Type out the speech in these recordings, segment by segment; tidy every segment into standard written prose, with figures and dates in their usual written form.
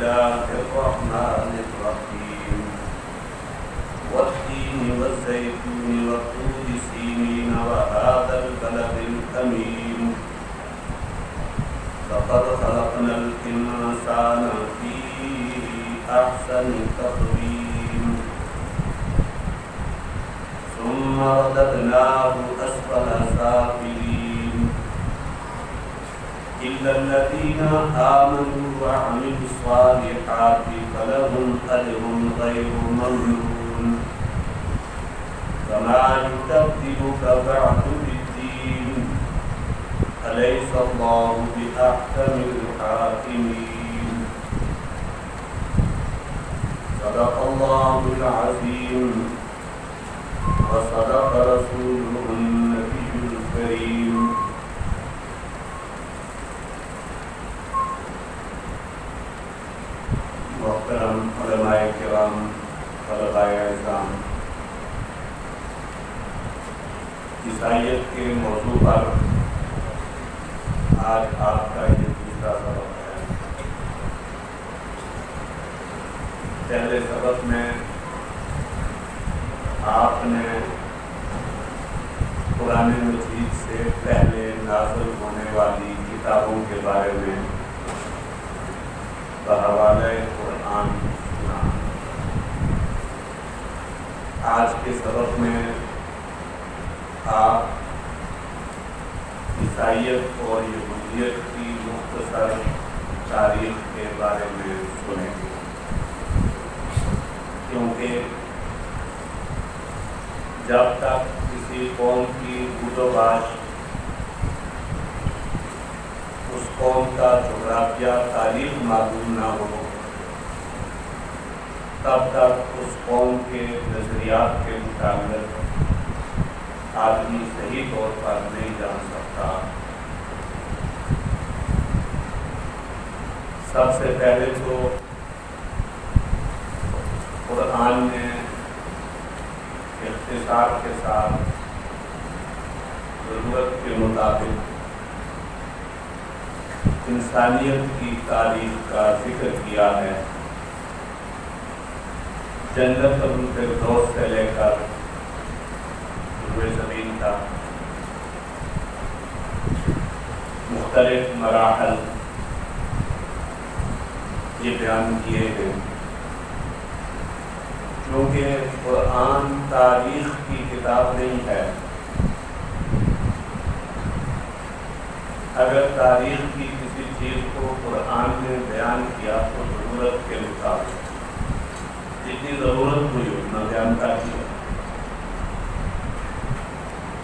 الله الرحمن الرحيم والتين والزيتون وطور سينين وهذا البلد الأمين لقد خلقنا الإنسان في أحسن تقويم ثم رددناه أسفل سافلين إلا الذين آمنوا وعملوا الصالحات فلهم أجر غير ممنون فما يكذبك بعد بالدين أليس الله بأحكم الحاكمين صدق الله العظيم وصدق رسوله النبي الكريم محترم علماء کرام طلباء اعزام، عیسائیت کے موضوع پر آج آپ کا یہ دوسرا سبق ہے۔ پہلے سبق میں آپ نے قرآن مجید سے پہلے نازل ہونے والی کتابوں کے بارے میں بحوالہ قرآن سنا۔ آج کے سبق میں آپ عیسائیت اور یہودیت کی مختصر تاریخ کے بارے میں سنیں گے، کیونکہ جب تک کسی قوم کی بود و باش، اس قوم کا جغرافیہ تاریخ معلوم نہ ہو، تب تک اس قوم کے نظریات کے متعلق آدمی صحیح طور پر نہیں جان سکتا۔ سب سے پہلے تو قرآن نے اختصار کے ساتھ ضرورت کے مطابق انسانیت کی تاریخ کا ذکر کیا ہے، جنت الفردوس سے لے کر روئے زمین تک مختلف مراحل یہ بیان کیے گئے۔ کیونکہ قرآن تاریخ کی کتاب نہیں ہے، اگر تاریخ کی کسی چیز کو قرآن نے بیان کیا تو ضرورت کے مطابق جتنی ضرورت ہوئی اتنا بیان کر دیا۔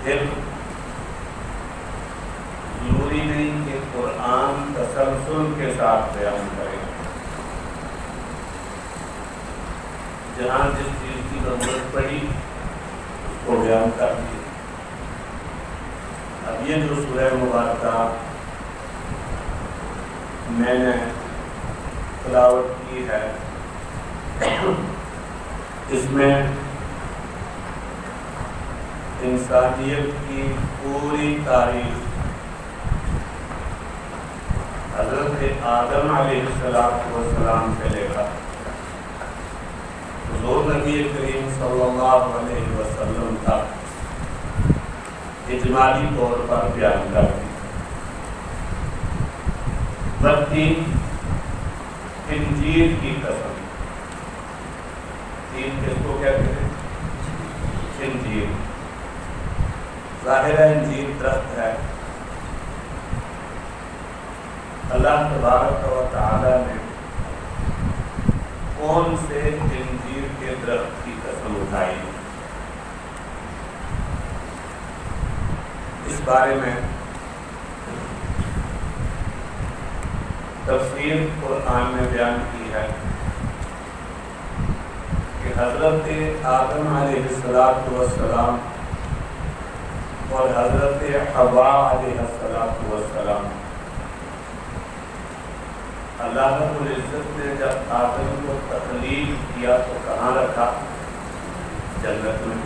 پھر ضروری نہیں کہ قرآن تسلسل کے ساتھ بیان کرے، جہاں جس چیز کی ضرورت پڑی اس کو بیان کر دیا۔ اب یہ جو سورہ مبارکہ میں نے تلاوت کی ہے، اس میں انسانیت کی پوری تاریخ حضرت آدم علیہ السلام سے لے کر حضور نبی کریم صلی اللہ علیہ وسلم تک اجمالی طور پر بیان کر دی۔ والتین، انجیر کی قسم۔ تین کس کو کہتے ہیں؟ انجیر۔ ظاہر ہے انجیر درخت ہے۔ اللہ تبارک و تعالی نے کون سے انجیر کے درخت کی قسم اٹھائی؟ اس بارے میں تفسیر قرآن نے بیان کی ہے کہ حضرت آدم علیہ السلام اور حضرت حوا علیہ السلام، اللہ رب العزت نے جب آدم کو تخلیق کیا تو کہاں رکھا؟ جنت میں۔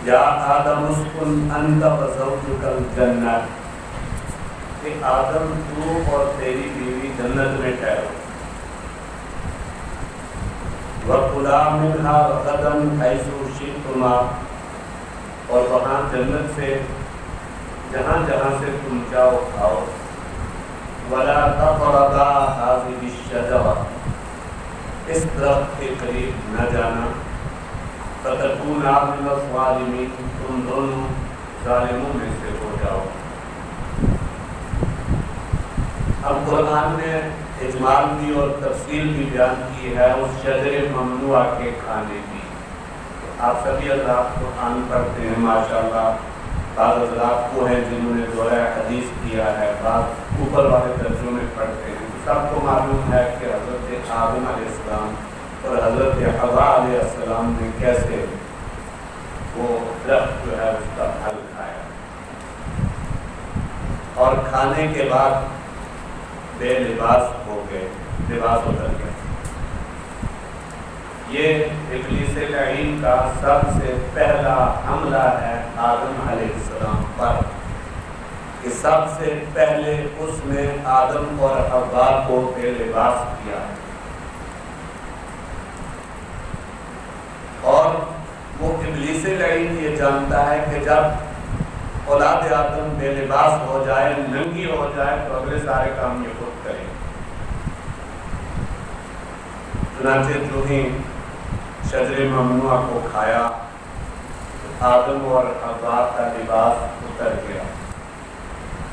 یا آدم اسکن انت وزوجک الجنہ، کہ آدم تو اور تیری بیوی جنت میں ٹھہرو، وَكُلَا مِنْهَا رَغَدًا حَيْثُ شِئْتُمَا، اور وہاں جنت سے جہاں جہاں سے تم چاہو کھاؤ، وَلَا تَقْرَبَا هَٰذِهِ الشَّجَرَةَ، اس درخت کے قریب نہ جانا، فَتَكُونَا مِنَ الظَّالِمِينَ، تم دونوں ظالموں میں سے ہو جاؤ۔ اب قرآن نے اجمال بھی اور تفصیل بھی بیان کی ہے اس شجر ممنوعہ کے کھانے کی۔ آپ سبھی حضرات قرآن پڑھتے ہیں ماشاءاللہ، بعض حضرات کو ہیں جنہوں نے دورہ حدیث کیا ہے، بعض اوپر والے درجوں میں پڑھتے ہیں۔ سب کو معلوم ہے کہ حضرت آدم علیہ السلام اور حضرت حوا علیہ السلام نے کیسے وہ درخت جو ہے اس کا پھل کھایا، اور کھانے کے بعد بے لباس ہو گئے، لباس اتر گیا۔ یہ ابلیس لعین کا سب سے پہلا حملہ ہے آدم علیہ السلام پر، کہ سب سے پہلے اس نے آدم اور حوا کو بے لباس کیا، اور وہ ابلیس لعین یہ جانتا ہے کہ جب اولاد آدم بے لباس ہو جائے، ننگی ہو جائے، تو اگلے سارے کام یہ خود کرے۔ چنانچہ جو ہی شجر ممنوعہ کو کھایا، آدم اور حوا کا لباس اتر گیا،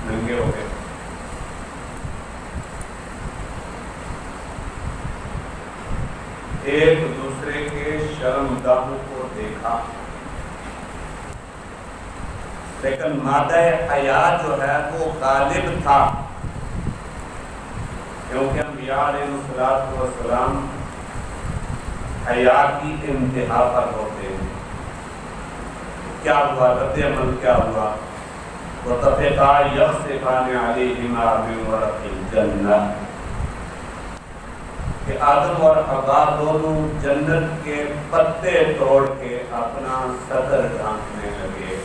ننگے ہو گئے۔ ایک دوسرے کے شرمگاہوں کو دیکھا، لیکن مادہ حیا جو ہے وہ غالب تھا، کیونکہ انبیاء علیہ السلام حیا کی انتہا پر ہوتے ہیں۔ کیا ہوا؟ رد عمل کیا ہوا؟ وَاتَّفَقَا يَخْصِفَانِ عَلَيْهِمَا مِنْ وَرَقِ الْجَنَّةِ، کہ آدم اور حوا دونوں جنت کے پتے توڑ کے اپنا صدر ڈھانکنے لگے۔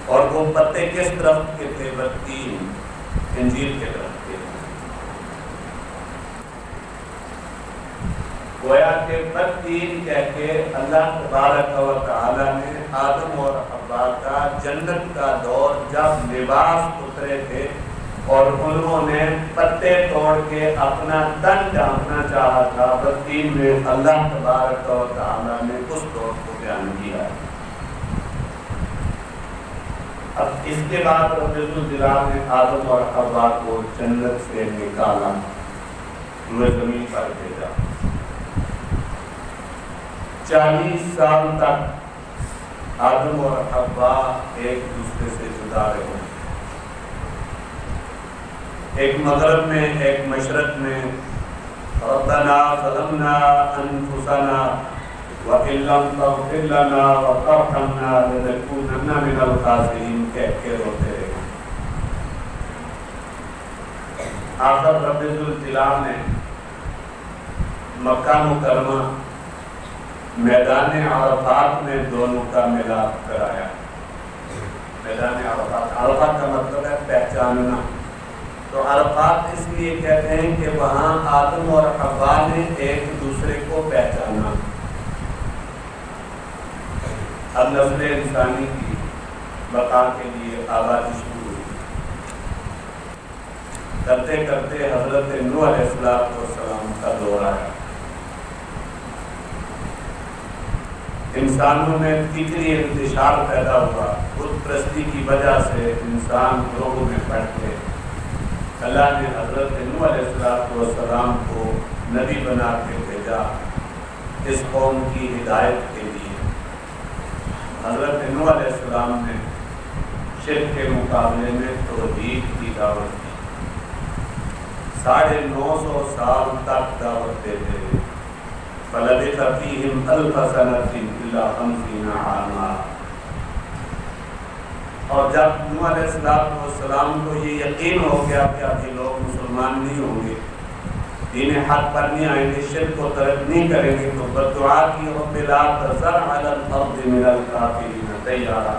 اور وہ پتے کس درخت کے تھے؟ والتین، انجیر کے درخت کے۔ گویا کہ والتین کہہ کے اللہ تبارک و تعالی نے آدم اور حوا کا جنت کا دور جب لباس اترے تھے اور انہوں نے پتے توڑ کے اپنا تن ڈھانپنا چاہا تھا، والتین میں اللہ تبارک و تعالی نے اس دور کو بیان کیا۔ اب اس کے بعد رب الجلال نے آدم اور حوا کو جنت سے نکالا، روئے زمین پر بھیجا۔ 40 سال تک آدم اور حوا ایک دوسرے سے جدا رہے، ایک مغرب میں ایک مشرق میں۔ ربنا ظلمنا انفسنا وَإِن لَّمْ تَغْفِرْ لَنَا وَتَرْحَمْنَا لَنَكُونَنَّ مِنَ الْخَاسِرِينَ کہہ کے روتے رہے۔ آخر رب الجلال نے مکہ مکرمہ میدان عرفات میں دونوں کا ملاپ کرایا۔ میدان عرفات، عرفات کا مطلب ہے پہچاننا، تو عرفات اس لیے کہتے ہیں کہ وہاں آدم اور حوا نے ایک دوسرے کو پہچانا۔ اب نسل انسانی کی بقا کے لیے آبادی شروع ہوئی، کرتے کرتے حضرت نوح علیہ السلام کا دور آیا۔ انسانوں میں فکری انتشار پیدا ہوا، بت پرستی کی وجہ سے انسان گروہوں میں بٹ گئے۔ اللہ نے حضرت نوح علیہ السلام کو نبی بنا کے بھیجا اس قوم کی ہدایت کے لیے۔ حضرت نوح علیہ السلام نے شرک کے مقابلے میں توحید کی دعوت دی، 950 سال تک دعوت دیتے رہے۔ فَلَبِثَ فِيهِمْ أَلْفَ سَنَةٍ إِلَّا 50 عَامًا۔ اور جب نوح علیہ السلام کو یہ یقین ہو گیا کہ اب یہ لوگ مسلمان نہیں ہوں گے، دین حق پر نہیں آئیں گے، شرک کو ترک نہیں کریں گے، تو بددعا کی رب لا تذر علی الارض من الکافرین دیارا،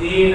3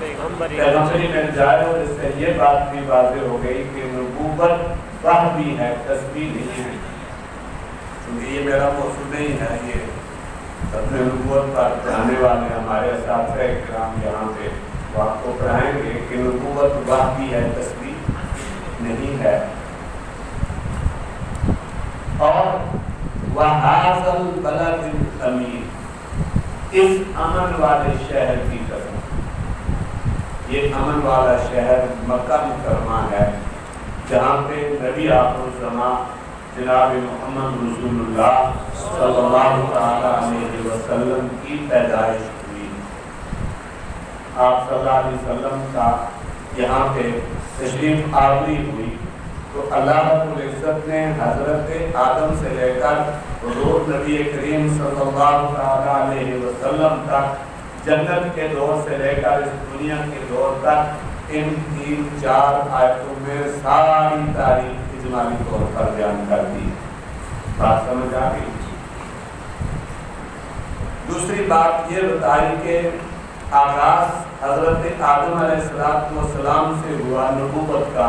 پیغمبری مل جائے، اور اس سے یہ بات بھی واضح ہو گئی کہ نبوت وحی ہے، تسبیح نہیں ہے، کیونکہ یہ میرا موضوع نہیں ہے، یہ اپنے نبوت پر پڑھانے والے ہمارے اساتذہ کرام یہاں پہ وہ آپ کو پڑھائیں گے کہ نبوت وحی ہے، تسبیح نہیں ہے۔ اور وَهَٰذَا الْبَلَدِ الْأَمِينِ، اس امن والے شہر کی قسم، یہ امن والا شہر مکہ مکرمہ ہے، جہاں پہ نبی آخر الزمان جناب محمد رسول اللہ صلی اللہ علیہ وسلم کی پیدائش ہوئی۔ آپ صلی اللہ علیہ وسلم کا یہاں پہ تشریف آوری ہوئی تو اللہ رب العزت نے حضرت آدم سے لے کر حضور نبی کریم صلی اللہ علیہ وسلم تک، جنت کے دور سے لے کر اس دنیا کے دور تک، ان 3-4 آیتوں میں ساری تاریخ اجمالی طور پر بیان کر دی۔ بات سمجھ آ گئی؟ دوسری بات یہ بتائی کہ آغاز حضرت آدم علیہ السلام سے ہوا نبوت کا،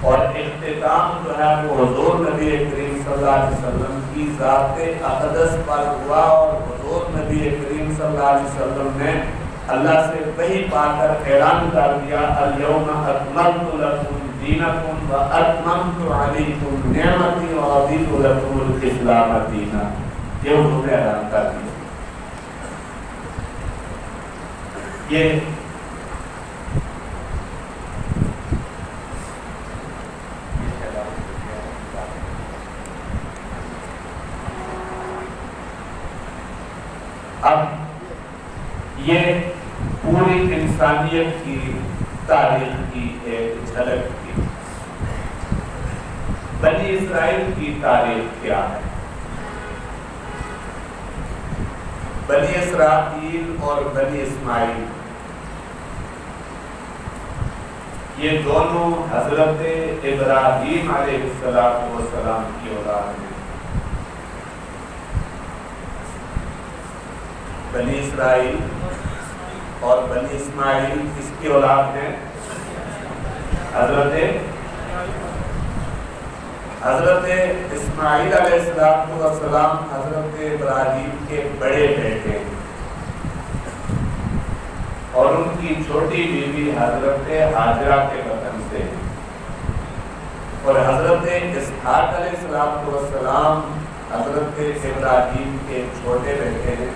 اور اختتام جو ہے وہ حضور نبی کریم صلی اللہ علیہ وسلم کی ذات اقدس پر ہوا، اور حضور نبی کریم صلی اللہ علیہ وسلم نے اللہ سے وحی پا کر اعلان کر دیا، الیوم اکملت لکم دینکم واتممت علیکم نعمتی ورضیت لکم الاسلام دینا، یہ حضور نے اعلان کر دیا۔ یہ اب یہ پوری انسانیت کی تاریخ کی ایک جھلک تھی۔ بنی اسرائیل کی تاریخ کیا ہے؟ بنی اسرائیل اور بنی اسماعیل یہ دونوں حضرت ابراہیم علیہ السلام کی اولاد ہیں۔ بنی اسرائیل اور بنی اسماعیل کس کی اولاد ہیں؟ حضرت اسماعیل علیہ السلام حضرت ابراہیم کے بڑے بیٹے، اور ان کی چھوٹی بیوی حضرت ہاجرہ کے وطن سے، اور حضرت اسحاق علیہ السلام حضرت ابراہیم کے چھوٹے بیٹے ہیں،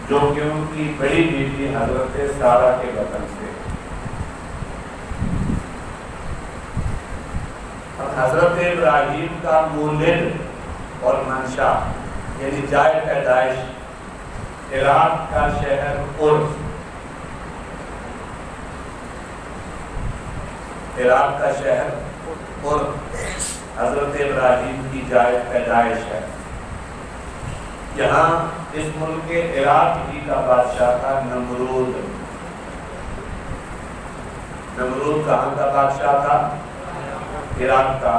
جو کہ ان کی بڑی بیوی حضرت سارہ کے وطن سے۔ حضرت ابراہیم کا مولد اور منشا یعنی جائے پیدائش عراق کا شہر عرس، عراق کا شہر عرس حضرت ابراہیم کی جائے پیدائش ہے۔ یہاں اس ملک کے عراق ہی کا بادشاہ تھا نمرود۔ نمرود کہاں کا بادشاہ تھا؟ عراق کا۔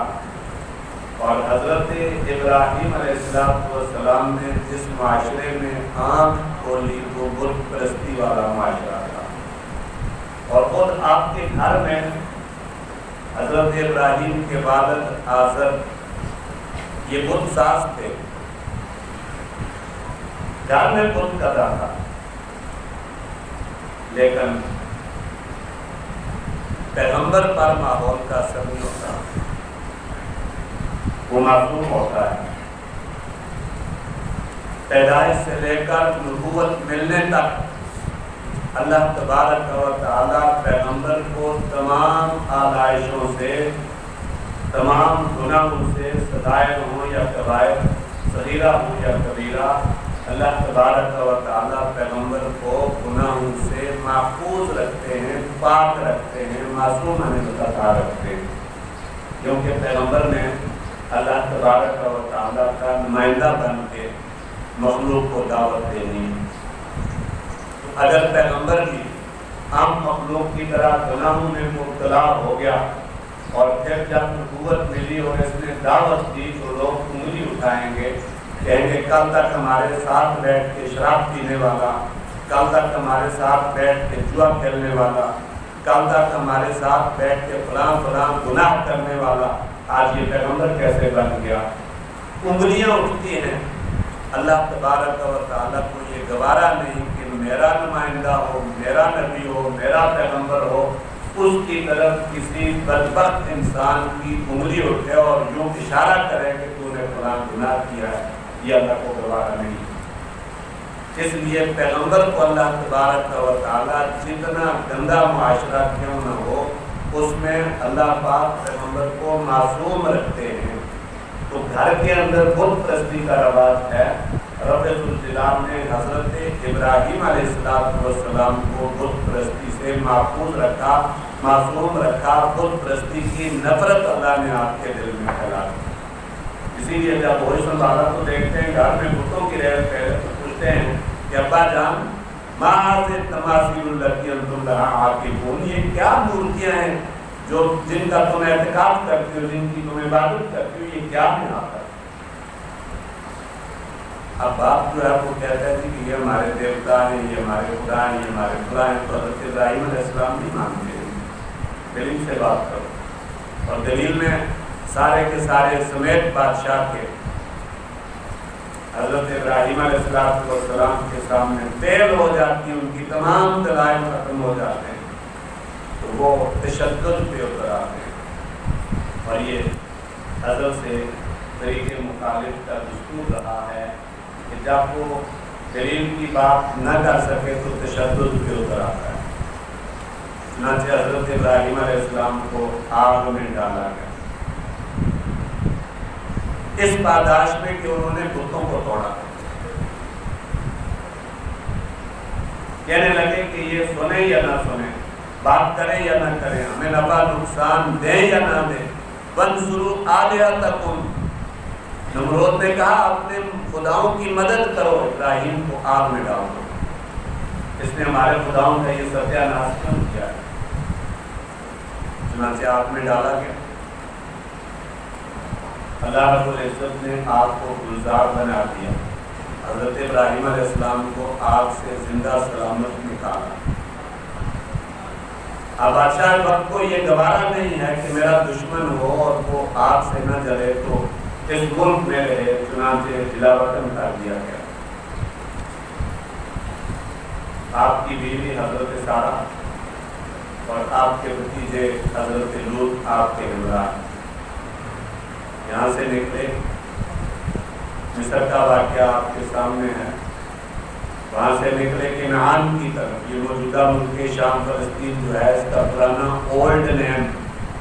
اور حضرت ابراہیم علیہ السلام نے جس معاشرے میں آنکھ کھولی وہ بت پرستی والا معاشرہ تھا، اور خود آپ کے گھر میں حضرت ابراہیم کے والد آزر یہ بت ساز تھے، گھر میں بت قدا تھا، لیکن پیغمبر پر ماحول کا اثر نہیں ہوتا، وہ معصوم ہوتا ہے۔ پیدائش سے لے کر نبوت ملنے تک اللہ تبارک و تعالی پیغمبر کو تمام آلائشوں سے، تمام گناہوں سے، صغائر ہوں یا کبائر، صغیرہ ہوں یا کبیرہ، اللہ تبارک و تعالی پیغمبر کو گناہوں سے محفوظ رکھتے ہیں، پاک رکھتے ہیں، معصوم بتا رکھتے ہیں، کیونکہ پیغمبر نے اللہ تبارک و تعالی کا نمائندہ بن کے مخلوق کو دعوت دینی ہے۔ اگر پیغمبر بھی عام مخلوق کی طرح گناہوں میں مبتلا ہو گیا اور پھر جب نبوت ملی اور اس نے دعوت دی تو لوگ انگلی اٹھائیں گے، کہیں گے کل تک ہمارے ساتھ بیٹھ کے شراب پینے والا کل تک ہمارے ساتھ بیٹھ کے جوا کھیلنے والا، کل تک ہمارے ساتھ بیٹھ کے فلاں فلاں گناہ کرنے والا آج یہ پیغمبر کیسے بن گیا؟ انگلیاں اٹھتی ہیں۔ اللہ تبارک و تعالیٰ کو یہ گوارا نہیں کہ میرا نمائندہ ہو، میرا نبی ہو، میرا پیغمبر ہو، اس کی طرف کسی بدبخت انسان کی انگلی اٹھے اور یوں اشارہ کرے کہ تو نے فلاں گناہ کیا ہے، یہ اللہ کو گوارا نہیں۔ اس لیے پیغمبر کو اللہ تبارک و تعالیٰ جتنا گندا معاشرہ کیوں نہ ہو، اس میں اللہ پاک پیغمبر کو معصوم رکھتے ہیں۔ تو گھر کے اندر بت پرستی کا رواج ہے۔ رب الجلال نے حضرت ابراہیم علیہ السلام کو بت پرستی سے محفوظ رکھا، معصوم رکھا۔ بت پرستی کی نفرت اللہ نے آپ کے دل میں پھیلا دی۔ اسی لیے جب ہوش والا کو دیکھتے ہیں گھر میں بتوں کی رہے پہلے تو پوچھتے ہیں کہ ابا جان ماں سے تماثیل التی انتم لہا عاکفون، یہ کیا مورتیاں ہیں جو جن کا تم اعتکاف کرتے ہو، جن کی تم عبادت کرتے ہو، یہ کیا ہے آپ؟ اب باپ جو ہے وہ کہتا ہے کہ یہ ہمارے دیوتا ہیں، یہ ہمارے خدا ہیں، یہ ہمارے خدا ہیں۔ تو حضرت ابراہیم علیہ السلام نہیں مانتے ہیں، دلیل سے بات کرو۔ اور دلیل میں سارے کے سارے سمیت بادشاہ کے حضرت ابراہیم علیہ السلام کے سامنے فیل ہو جاتی ہیں، ان کی تمام دلائل ختم ہو جاتے ہیں، تو وہ تشدد پہ اتر آتے ہیں۔ اور یہ حضرت سے طریق مخالف کا دستور رہا ہے کہ جب وہ دلیل کی بات نہ کر سکے تو تشدد پہ اتر آتا ہے۔ چنانچہ حضرت ابراہیم علیہ السلام کو آگ میں ڈالا گیا، اس پاداش میں کہ انہوں نے بتوں کو توڑا۔ کہنے لگے کہ یہ سنیں یا نہ سنیں، بات کریں یا نہ کریں، ہمیں نفع نقصان دیں یا نہ دیں، وَانْصُرُوا آلِهَتَكُمْ۔ نمرود نے کہا اپنے خداؤں کی مدد کرو، ابراہیم کو آگ میں ڈال دو۔ اس نے ہمارے خداؤں کا یہ ستیہ ناش کیوں کیا ہے؟ چنانچہ آگ میں ڈالا گیا۔ اللہ رب العزت نے آگ کو گلزار بنا دیا، حضرت ابراہیم علیہ السلام کو آگ سے زندہ سلامت نکالا۔ اب بادشاہ وقت کو یہ گوارا نہیں ہے کہ میرا دشمن ہو اور وہ آگ سے نہ جلے تو اس ملک میں رہے، چنانچہ جلا وطن کر دیا گیا۔ آپ کی بیوی حضرت سارہ اور آپ کے بھتیجے حضرت لوط آپ کے ہمراہ یہاں سے نکلے۔ مصر کا واقعہ آپ کے سامنے ہے۔ وہاں سے نکلے کنعان کی طرف، یہ موجودہ ملک شام فلسطین جو ہے اس کا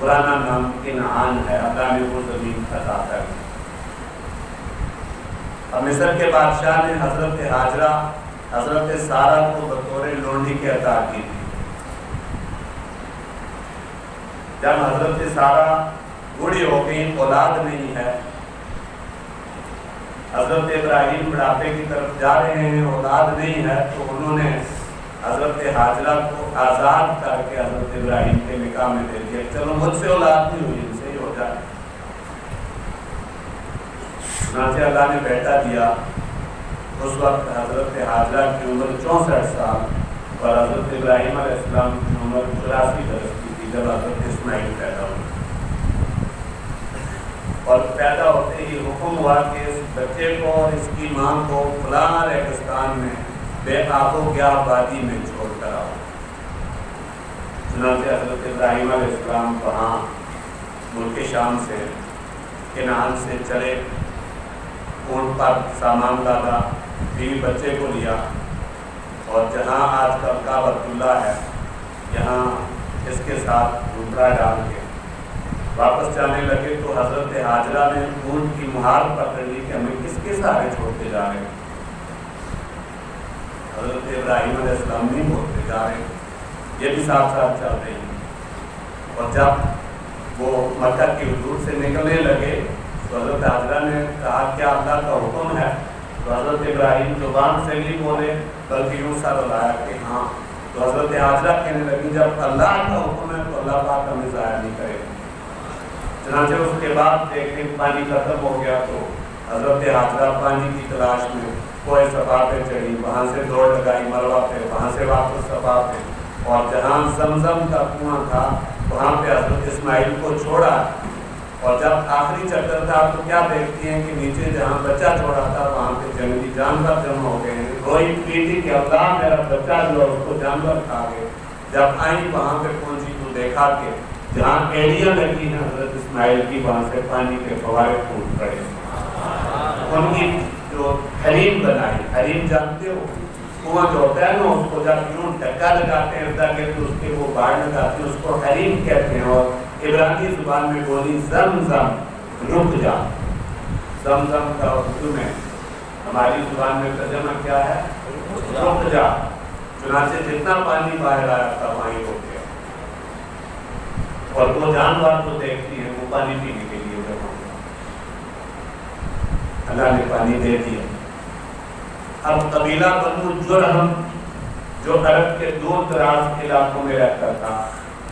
پرانا نام کنعان ہے۔ اللہ نے وہ زمین عطا کر دی۔ اب مصر کے بادشاہ نے حضرت ہاجرہ حضرت سارہ کو بطور لونڈی کے عطا کی تھی۔ جب حضرت سارہ بوڑھی ہو گئی، اولاد نہیں ہے، حضرت ابراہیم بڑھاپے کی طرف جا رہے ہیں، اولاد نہیں ہے، تو انہوں نے حضرت ہاجرہ کو آزاد کر کے حضرت ابراہیم کے نکاح میں دے دیا، چلو مجھ سے اولاد نہیں ہوئی، ان سے ہی ہو جائے۔ چنانچہ اللہ نے بیٹا دیا۔ اس وقت حضرت ہاجرہ کی عمر 64 سال اور حضرت ابراہیم علیہ السلام کی عمر 84 برس کی تھی جب حضرت اسماعیل پیدا ہوئے۔ اور پیدا ہوتے ہی حکم ہوا کہ اس بچے کو اور اس کی ماں کو فلاں ریگستان میں بے آب و گیا وادی میں چھوڑ کر آؤ۔ چنانچہ حضرت ابراہیم علیہ السلام وہاں ملک شام سے کنعان سے چلے، اونٹ پر سامان لادا، بیوی بچے کو لیا، اور جہاں آج کل کعبۃ اللہ ہے یہاں اس کے ساتھ ڈھونڈا ڈال کے واپس جانے لگے تو حضرت ہاجرہ نے اونٹ کی مہار پکڑ لی کہ ہمیں کس کے سہارے چھوڑتے جا رہے ہیں؟ حضرت ابراہیم علیہ السلام نہیں بولتے جا رہے، یہ بھی ساتھ ساتھ چل رہے ہیں۔ اور جب وہ مکہ کی حدود سے نکلنے لگے تو حضرت ہاجرہ نے کہا کیا اللہ کا حکم ہے؟ تو حضرت ابراہیم زبان سے نہیں بولے بلکہ یوں سا بتایا کہ ہاں۔ تو حضرت ہاجرہ کہنے لگی جب اللہ کا حکم ہے تو اللہ پاک ہمیں ضائع نہیں کرے۔ چنانچہ اس کے بعد دیکھیں پانی ختم ہو گیا تو حضرت ہاجرہ پانی کی تلاش میں کوئی صفا پہ چڑھی، وہاں سے دوڑ لگائی مروہ پہ، وہاں سے واپس صفا پہ، اور جہاں زمزم کا کنواں تھا وہاں پہ حضرت اسماعیل کو چھوڑا، اور جب آخری چکر تھا تو کیا دیکھتی ہیں کہ نیچے جہاں بچہ چھوڑا تھا وہاں پہ جنگلی جانور جمع ہو گئے ہیں، روئی پیٹی کہ اللہ میرا بچہ جو ہے اس کو جانور کھا گئے۔ جب آئی وہاں پہ پہنچی تو دیکھا کہ جہاں ایڑیاں لگی ہیں حضرت اسماعیل کی وہاں سے پانی کے فوارے پھوٹ پڑے۔ ان کی جو حریم بنائی، حریم جانتے ہو کنواں جو ہوتا ہے نا، اس کو جب یوں ڈھکا لگاتے ہیں تاکہ تو اس کے وہ باڑ لگاتے ہیں، اس کو حریم کہتے ہیں، اور عبرانی زبان میں بولی زمزم رک جا۔ زمزم کا اردو میں ہماری زبان میں ترجمہ کیا ہے؟ رک جا۔ چنانچہ جتنا پانی باہر آیا تھا وہیں رک گیا، اور وہ جانور تو دیکھتی ہیں وہ پانی پینے کے لیے جمع ہو، اللہ نے پانی دے دیا۔ اب قبیلہ بنو جرہم جو عرب کے دور دراز علاقوں میں رہتا تھا،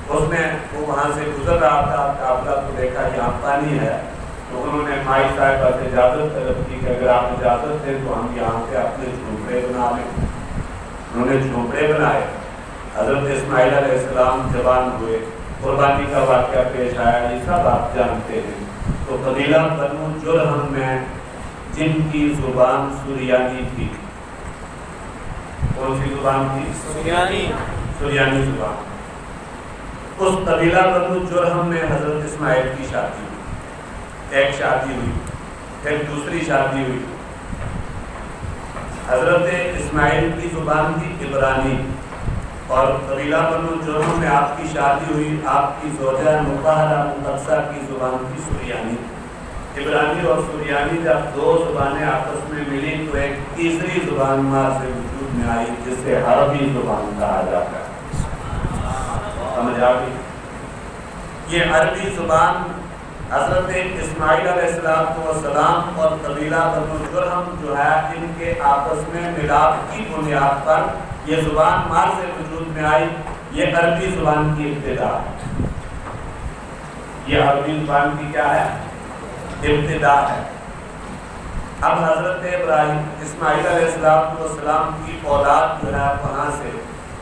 اس میں وہ وہاں سے گزر رہا تھا، قافلہ کو دیکھا یہاں پانی ہے، تو انہوں نے مائی صاحبہ سے اجازت طلب کی کہ اگر آپ اجازت دیں تو ہم یہاں پہ اپنے جھونپڑے بنا لیں۔ انہوں نے جھونپڑے بنائے۔ حضرت اسماعیل علیہ السلام جوان ہوئے، قربانی کا واقعہ پیش آیا، یہ سب آپ جانتے ہیں۔ تو قبیلہ بنو جرہم میں جن کی زبان سریانی تھی، کون سی زبان تھی؟ سریانی زبان۔ اس قبیلہ بنو جرہم میں حضرت اسماعیل کی شادی ہوئی، ایک شادی ہوئی، پھر دوسری شادی ہوئی۔ حضرت اسماعیل کی زبان تھی عبرانی، اور قبیلہ بنو جرہم میں آپ کی شادی ہوئی، آپ کی زوجہ مطہرہ مقدسہ کی زبان تھی سریانی۔ عبرانی اور سریانی جب دو زبانیں آپس میں ملی تو ایک تیسری زبان ماں سے وجود میں آئی جسے عربی زبان کہا جاتا ہے۔ سمجھ آ گئی؟ یہ عربی زبان حضرت اسماعیل علیہ السلام اور قبیلہ بنو جرہم جو ہے ان کے آپس میں ملاپ کی بنیاد پر یہ زبان ماں سے وجود میں آئی۔ یہ عربی زبان کی ابتدا ہے، یہ عربی زبان کی کیا ہے؟ ابتدا ہے۔ اب حضرت ابراہیم اسماعیل علیہ السلام کی اولاد جو ہے وہاں سے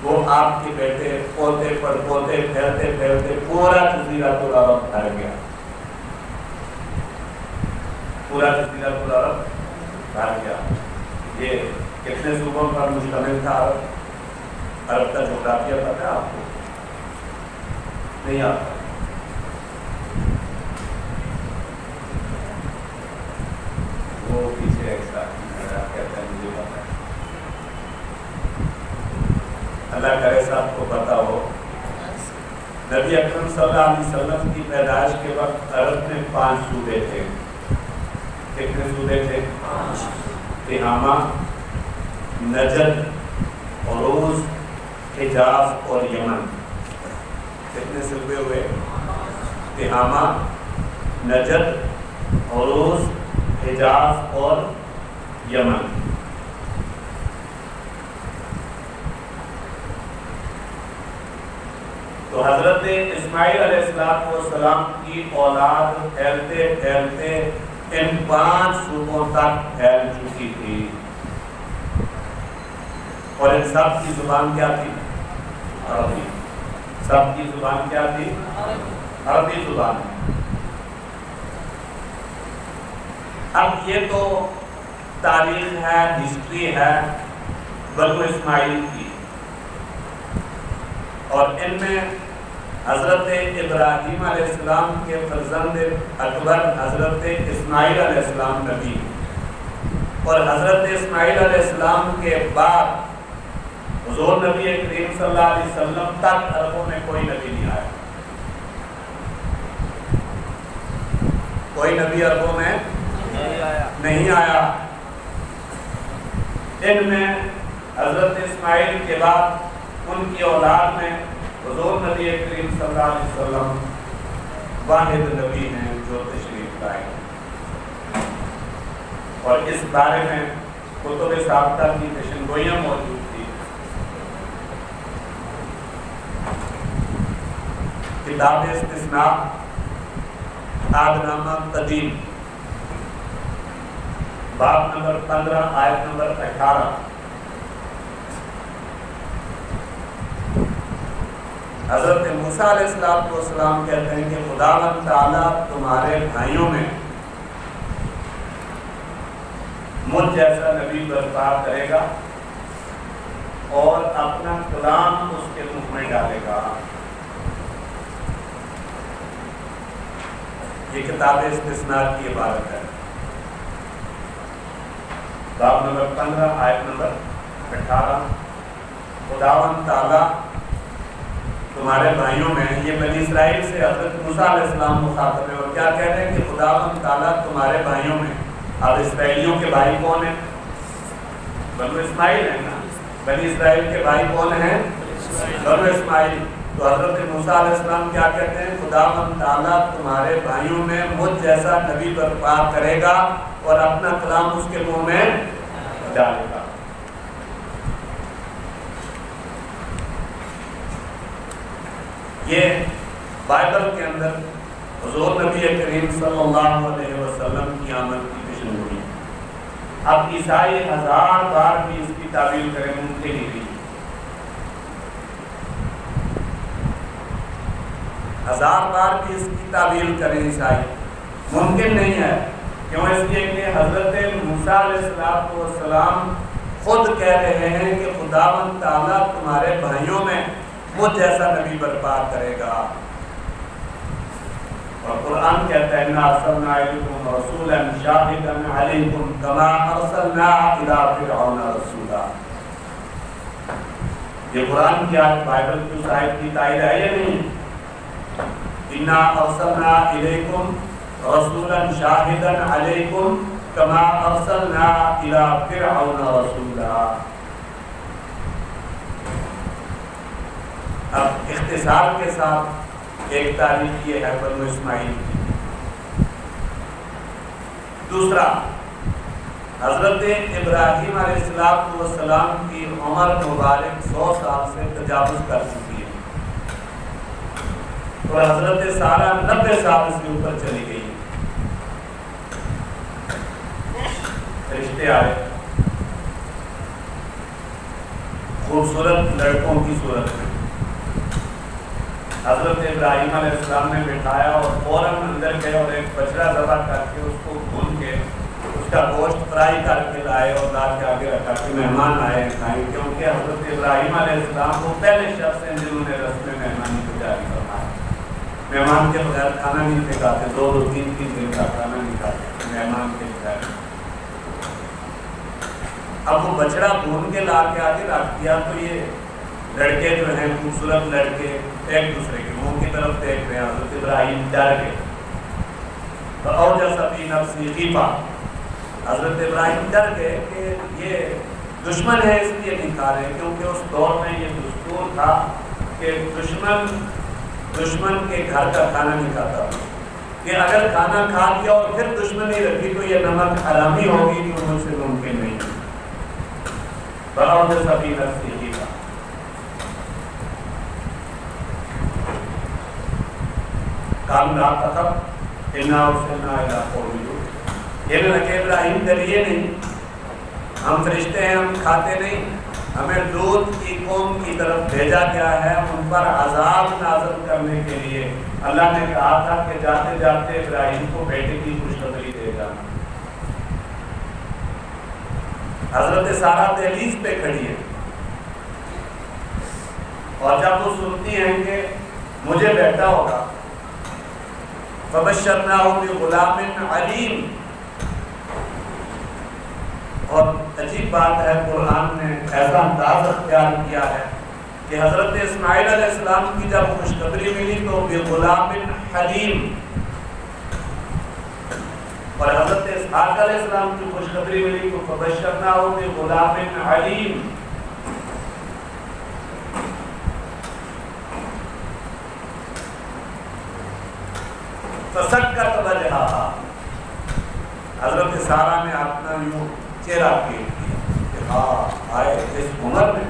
وہ آپ کے بیٹے پوتے پر پوتے پھیلتے پھیلتے پورا جزیرۃ العرب بھر گیا، پورا جزیرۃ العرب بھر گیا۔ یہ کتنے صوبوں پر مشتمل تھا عرب؟ عرب کا جغرافیہ پتہ ہے آپ کو؟ نہیں آتا؟ وہ پیچھے ایک ساتھ کہتا ہے مجھے پتا ہے، اللہ کرے صاحب کو پتا ہو۔ نبی اکرم صلی اللہ علیہ وسلم کی پیدائش کے وقت عرب میں 5 صوبے تھے۔ کتنے صوبے تھے؟ تہامہ، نجد، عروض، حجاز اور یمن۔ کتنے صوبے ہوئے؟ تہامہ، نجد، عروض، حجاز اور یمن۔ تو حضرت اسماعیل علیہ السلام کی اولاد پھیلتے پھیلتے ان 5 صوبوں تک پھیل چکی تھی، اور ان سب کی زبان کیا تھی؟ عربی۔ سب کی زبان کیا تھی؟ عربی زبان۔ اب یہ تو تاریخ ہے، ہسٹری ہے بنو اسماعیل کی، اور ان میں حضرت ابراہیم علیہ السلام کے فرزند اکبر حضرت اسماعیل علیہ السلام نبی، اور حضرت اسماعیل علیہ السلام کے بعد حضور نبی کریم صلی اللہ علیہ وسلم تک عربوں میں کوئی نبی نہیں آیا، کوئی نبی عربوں میں نہیں آیا۔ ان میں حضرت اسماعیل کے بعد ان کی اولاد میں حضور نبی کریم صلی اللہ علیہ وسلم واحد نبی ہیں جو تشریف لائے، اور اس بارے میں کتب ثابتہ کی پیشنگوئیاں موجود تھی۔ کتاب استثناء، آدنامہ قدیم، باب نمبر 15 آیت نمبر 18۔ حضرت موسیٰ علیہ السلام کہتے ہیں کہ خداوند تعالیٰ تمہارے بھائیوں میں مجھ جیسا نبی برپا کرے گا اور اپنا کلام اس کے منہ میں ڈالے گا۔ یہ کتاب استثناء کی عبارت ہے۔ باب نمبر 15 آیت نمبر 18۔ خداوند تعالیٰ تمہارے بھائیوں میں، یہ بنی اسرائیل سے حضرت موسیٰ علیہ السلام مخاطب ہے، اور کیا کہہ رہے ہیں کہ خداوند تعالیٰ تمہارے بھائیوں میں۔ اب اسرائیلیوں کے بھائی کون ہیں؟ بنو اسماعیل ہیں نا۔ بنی اسرائیل کے بھائی کون ہیں؟ بنو اسماعیل۔ تو حضرت موسیٰ علیہ السلام کیا کہتے ہیں؟ خداوند تعالیٰ تمہارے بھائیوں میں مجھ جیسا نبی برپا کرے گا اور اپنا کلام اس کے منہ میں ڈالے گا۔ یہ بائبل کے اندر حضور نبی کریم صلی اللہ علیہ وسلم کی آمد کی پیشن گوئی۔ اب عیسائی 1000 بار بھی اس کی تعبیر کریں ممکن ہی نہیں، 1000 بار بھی اس کی تعبیر کریں عیسائی ممکن نہیں ہے۔ کیوں؟ اس لیے کہ حضرت موسیٰ علیہ السلام خود کہہ رہے ہیں کہ خداوند تعالیٰ تمہارے بھائیوں میں مجھ جیسا نبی برپا کرے گا، اور قرآن کہتا ہے اِنَّا أَرْسَلْنَا إِلَيْكُمْ رَسُولًا شَاهِدًا عَلَيْكُمْ كَمَا أَرْسَلْنَا إِلَىٰ فِرْعَوْنَ رَسُولًا۔ یہ قرآن کی آیت بائبل کی اس آیت کی تائید ہے یا نہیں؟ اِنَّا أَرْسَلْنَا إِلَيْكُمْ رَسُولًا شَاهِدًا عَلَيْكُمْ كَمَا أَرْسَلْنَا إِلَىٰ فِرْعَوْنَ رَسُولًا۔ اب اختصار کے ساتھ ایک تاریخ یہ ہے بنو اسماعیل کی۔ دوسرا، حضرت ابراہیم علیہ السلام کی عمر مبارک 100 سال سے تجاوز کر چکی ہے، اور حضرت سارہ 90 سال سے اوپر چلی گئی۔ رشتے آئے خوبصورت لڑکوں کی صورت میں، حضرت ابراہیم علیہ السلام نے بٹھایا اور فوراً اندر گئے اور ایک بچڑا ذبح کر کے اس کو بھون کے اس کا گوشت فرائی کر کے لائے اور لا کے آگے رکھا کہ مہمان آئے کھائیں، کیونکہ حضرت ابراہیم علیہ السلام وہ پہلے شخص ہیں جنہوں نے رسم مہمانی کو جاری فرمایا۔ مہمان کے بغیر کھانا نہیں پکاتے، 2-3 دن کا کھانا نہیں کھاتے مہمان کے بغیر۔ اب وہ بچڑا بھون کے لا کے آگے رکھ دیا، تو یہ لڑکے جو ہیں خوبصورت لڑکے ایک دوسرے کے منہ کی طرف دیکھ رہے ہیں۔ حضرت ابراہیم ڈر گئے، تو اوجس فی نفسی خیفہ، حضرت ابراہیم ڈر گئے کہ یہ دشمن ہے اس لیے نہیں کھا رہے، کیونکہ اس دور میں یہ دستور تھا کہ دشمن کے گھر کا کھانا نہیں کھاتا، کہ اگر کھانا کھا لیا اور پھر دشمنی رکھی تو یہ نمک حرامی ہوگی، جو مجھ سے ممکن نہیں۔ اوجس فی نفسی خیفہ، قالوا لا تخف انا ارسلنا الى قوم لوط۔ یہ نہ کہ ابراہیم ڈریے نہیں، ہم فرشتے ہیں، ہم کھاتے نہیں، ہمیں لوط کی قوم کی طرف بھیجا گیا ہے ان پر عذاب نازل کرنے کے لیے۔ اللہ نے کہا تھا کہ جاتے جاتے ابراہیم کو بیٹے کی خوشخبری دے جانا۔ حضرت سارہ دہلیز پہ کھڑی ہے، اور جب وہ سنتی ہیں کہ مجھے بیٹا ہوگا، فبشرناہ بغلام علیم۔ اور عجیب بات ہے، قرآن نے ایسا انداز اختیار کیا ہے کہ حضرت اسماعیل علیہ السلام کی جب خوشخبری ملی تو بغلام حلیم، اور حضرت اسحاق علیہ السلام کی خوشخبری ملی تو فبشرناہ بغلام علیم۔ فسکت وجہہا، حضرت سارہ نے اپنا یوں چہرہ پیٹ کیا کہ ہاں آئے اس عمر میں،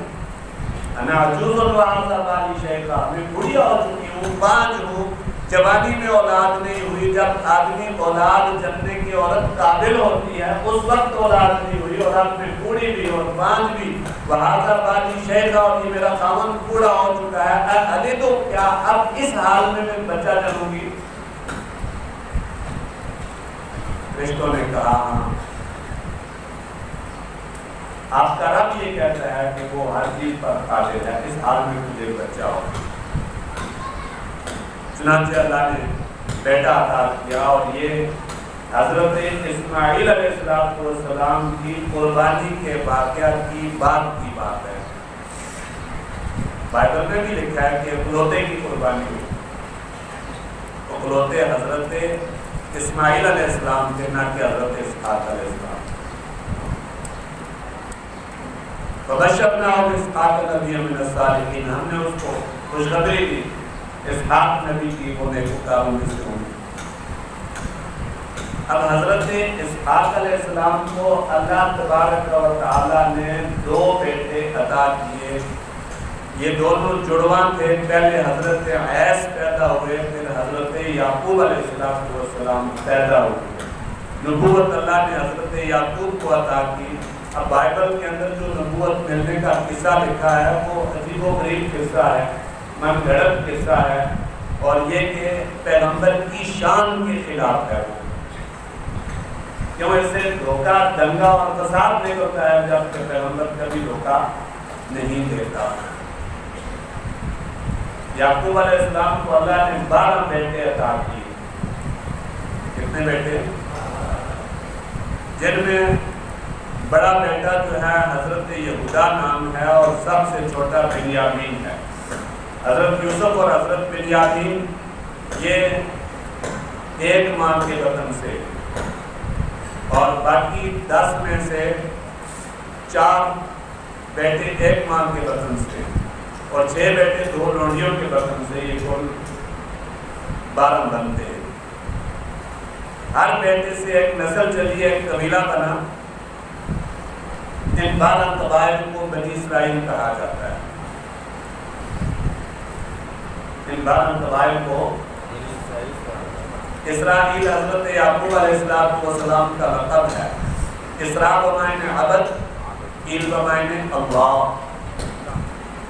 انا عجوز وہذا بالی شیخا، میں بڑھیا ہو چکی ہوں، بانجھ ہوں، جوانی میں اولاد نہیں ہوئی، جب آدمی اولاد جننے کی عورت قابل ہوتی ہے اس وقت اولاد نہیں ہوئی، اولاد میں بوڑھی بھی اور بانج بھی، وہذا بالی شیخہ، اور یہ میرا خاوند بوڑھا ہو چکا ہے، ابھی تو کیا اب اس حال میں بچہ جنوں گی؟ فرشتوں نے کہا ہاں، آپ کا رب یہ کہتا ہے کہ وہ ہر چیز پر قادر ہے، اس حال میں تجھے بچہ ہو۔ چنانچہ اللہ نے بیٹا عطا کیا، اور یہ حضرت اسماعیل علیہ السلام کی قربانی کے واقعہ کی بعد کی بات ہے۔ بائبل میں بھی لکھا ہے کہ اکلوتے کی قربانی ہوئی، اکلوتے حضرت اسماعیل علیہ السلام کے، نہ کہ حضرت اسحاق علیہ السلام۔ فبشرناہ باسحاق نبیا من الصالحین، ہم نے اس کو خوشخبری دی اسحاق نبی کی، وہ نیکوکاروں میں سے ہوں۔ اب حضرت اسحاق علیہ السلام کو اللہ تبارک و تعالیٰ نے دو بیٹے عطا کیے، یہ دونوں جڑواں تھے، پہلے حضرت عیس پیدا ہوئے، پھر حضرت یعقوب علیہ السلام پیدا ہوئے۔ نبوت اللہ نے حضرت یعقوب کو عطا کی۔ اب بائبل کے اندر جو نبوت ملنے کا قصہ لکھا ہے وہ عجیب و غریب قصہ ہے، من گھڑت قصہ ہے، اور یہ کہ پیغمبر کی شان کے خلاف ہے، کیوں اس سے دھوکہ، دنگا اور فساد نکلتا ہے، جبکہ پیغمبر کبھی دھوکہ نہیں دیتا۔ یعقوب علیہ السلام کو اللہ نے 12 بیٹے عطا کیے۔ کتنے بیٹے؟ جن میں بڑا بیٹا جو ہے حضرت یہودا نام ہے، اور سب سے چھوٹا بنیامین ہے۔ حضرت یوسف اور حضرت بنیامین یہ ایک ماں کے بطن سے، اور باقی 10 میں سے 4 بیٹے ایک ماں کے بطن سے، اور 6 بیٹے 2 لونڈیوں کے بطن سے، یہ کل 12 بنتے ہیں۔ ہر بیٹے سے ایک نسل چلی، ایک قبیلہ بنا۔ ان 12 قبائل کو بنی اسرائیل کہا جاتا ہے۔ ان 12 قبائل کو اسرائیل حضرت یعقوب علیہ السلام کا لقب ہے۔ اسراء بمعنی عبد، ایل بمعنی اللہ۔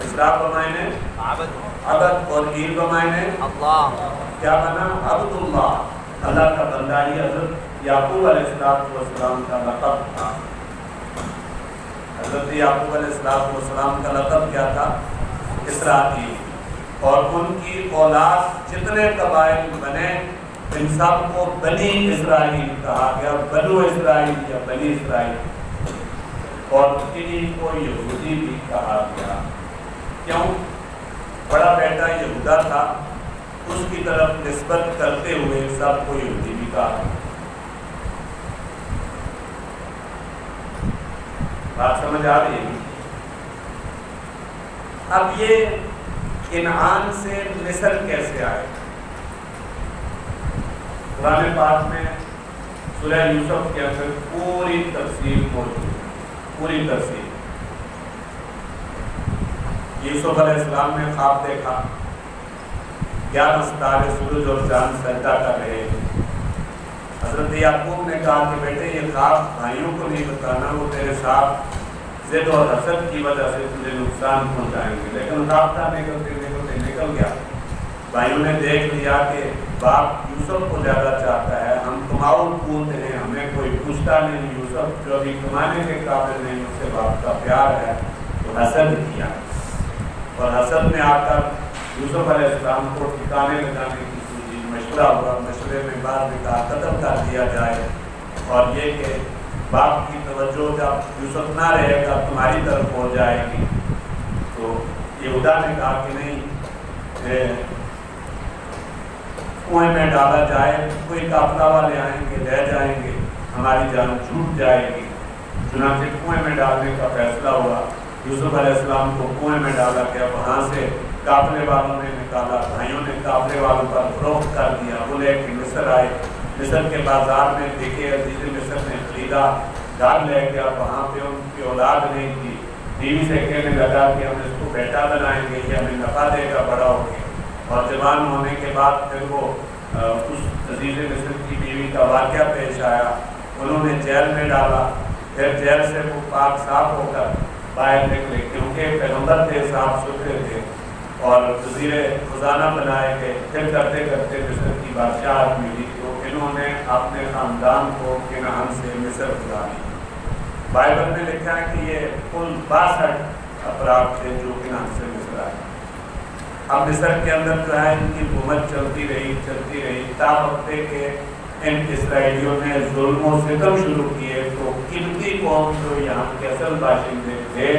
اسراء بمعنی عبد اور ایل بمعنی اللہ، کیا بنا؟ عبد اللہ، اللہ کا بندہ۔ ہی حضرت یعقوب علیہ السلام کا لقب تھا۔ حضرت یعقوب علیہ السلام کا لقب کیا تھا؟ اسرائیل۔ اور ان کی اولاد جتنے قبائل بنے ان سب کو بنی اسرائیل کہا گیا، بنو اسرائیل یا بنی اسرائیل، اور انہیں کو یہودی بھی کہا گیا۔ کیوں؟ بڑا بیٹا یہودا تھا، اس کی طرف نسبت کرتے ہوئے سب کو یہودی بھی کہا۔ بات سمجھ آ رہی ہے؟ اب یہ کنعان سے مصر کیسے آئے؟ قرآن پاک میں سورہ یوسف کے اندر پوری تفصیل موجود ہے، پوری تفصیل۔ یوسف علیہ السلام نے خواب دیکھا، 11 ستارے سورج اور چاند سجدہ کر رہے ہیں۔ حضرت یعقوب نے کہا کہ بیٹے یہ خواب بھائیوں کو نہیں بتانا، وہ تیرے ساتھ ضد اور حسد کی وجہ سے تجھے نقصان پہنچائیں گے۔ لیکن رابطہ نکل گیا۔ بھائیوں نے دیکھ لیا کہ باپ یوسف کو زیادہ چاہتا ہے، ہم کماؤ پوت ہیں، ہمیں کوئی پوچھتا نہیں، یوسف جو ابھی کمانے کے قابل نہیں، اس سے باپ کا پیار ہے، تو حسد کیا۔ اور حسد میں آ کر یوسف علیہ السلام کو ٹھکانے لگانے کی سوچی، مشورہ ہوا، مشورے میں بعد میں کہا قتل کر دیا جائے، اور یہ کہ باپ کی توجہ جب یوسف نہ رہے گا تمہاری طرف ہو جائے گی۔ تو یہودا نے کہا کہ نہیں، کنویں میں ڈالا جائے، کوئی قافلہ والے آئیں گے، لے جائیں گے، ہماری جان چھوٹ جائے گی۔ چنانچہ کنویں میں ڈالنے کا فیصلہ ہوا، یوسف علیہ السلام کو کنویں میں ڈالا گیا، وہاں سے قافلے والوں نے نکالا، بھائیوں نے قافلے والوں پر فروخت کر دیا، وہ لے کے مصر آئے، مصر کے بازار میں بکے، عزیز مصر نے خریدا، گھر لے گیا، وہاں پہ ان کی اولاد نہیں تھی، بیوی سے کہنے لگا کہ ہم اس کو بیٹا بنائیں گے، یہ ہمیں نفع دے گا بڑا ہو کے۔ اور جوان ہونے کے بعد پھر وہ اس عزیز مصر کی بیوی کا واقعہ پیش آیا، انہوں نے جیل میں ڈالا، پھر جیل سے وہ پاک صاف ہو کر باہر نکلے، کیونکہ پیغمبر تھے، صاف ستھرے تھے اور وزیر خزانہ بنائے گئے۔ پھر کرتے کرتے مصر کی بادشاہت ملی تو انہوں نے اپنے خاندان کو کنعان سے مصر بلا لی۔ بائبل میں لکھا ہے کہ یہ کل 62 افراد تھے جو کنعان سے مصر آئے۔ اب مصر کے اندر جو ہے ان کی حکومت چلتی رہی تا وقتے کہ ان اسرائیلیوں نے ظلم و ستم شروع کیے تو قبطی قوم جو یہاں کے اصل باشندے تھے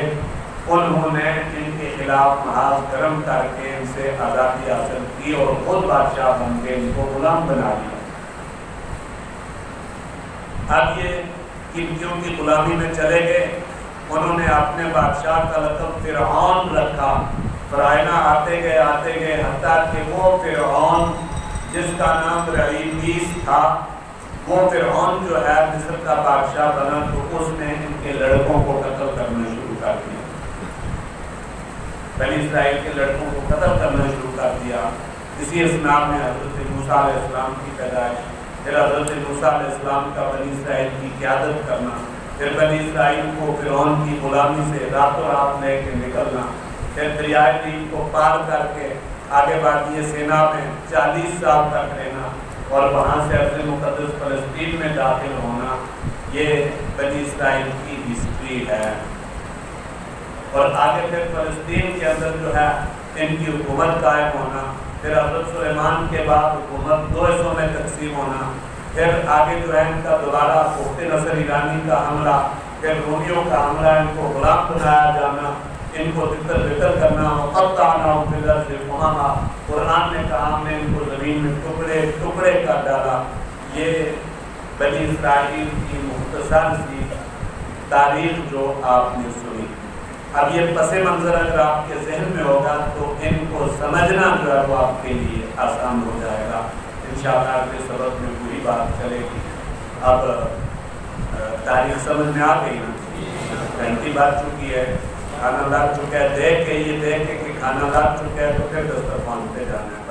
انہوں نے ان کے خلاف محاذ کرم کر کے ان سے آزادی حاصل کی اور خود بادشاہ بن کے ان کو غلام بنا لیا۔ اب یہ قبطیوں کی غلامی میں چلے گئے، انہوں نے اپنے بادشاہ کا لقب فرعون رکھا۔ فرعونہ آتے گئے حتیٰ کہ وہ فرعون جس کا نام رعیمیس تھا، وہ فرعون جو ہے مصر کا بادشاہ بنا تو اس نے ان کے لڑکوں کو قتل کرنا شروع کر دیا، بنی اسرائیل کے لڑکوں کو قتل کرنا شروع کر دیا۔ اسی اثناء میں حضرت موسیٰ علیہ السلام کی پیدائش، پھر حضرت موسیٰ علیہ السلام کا بنی اسرائیل کی قیادت کرنا، پھر بنی اسرائیل کو فرعون کی غلامی سے راتوں رات لے کے نکلنا، پھر دریائے نیل کو پار کر کے آگے بڑھتی سینا میں 40 سال تک رہنا اور وہاں سے ارض مقدس فلسطین میں داخل ہونا، یہ بنی اسرائیل کی ہسٹری ہے۔ اور آگے پھر فلسطین کے اندر جو ہے ان کی حکومت قائم ہونا، پھر حضرت سلیمان کے بعد حکومت 2 حصوں میں تقسیم ہونا، پھر آگے جو ہے ان کا دوبارہ بخت نصر ایرانی کا حملہ، پھر رومیوں کا حملہ، ان کو غلام بنایا جانا، ان کو تتر بتر کرنا، وقطعناہم فی الارض امما، قرآن نے کہا ہم نے ان کو زمین میں ٹکڑے ٹکڑے کر ڈالا۔ یہ بنی اسرائیل کی مختصر سی تاریخ جو آپ نے سنی۔ اب یہ پس منظر اگر آپ کے ذہن میں ہوگا تو ان کو سمجھنا جو ہے وہ آپ کے لیے آسان ہو جائے گا۔ انشاءاللہ اگلے سبق میں پوری بات چلے گی۔ اب تاریخ سمجھ میں آ گئی نا، گھنٹی بات چکی ہے، کھانا لگ چکا ہے، دیکھ کے کہ کھانا لگ چکا ہے تو پھر دسترخوان پہ جانا ہے۔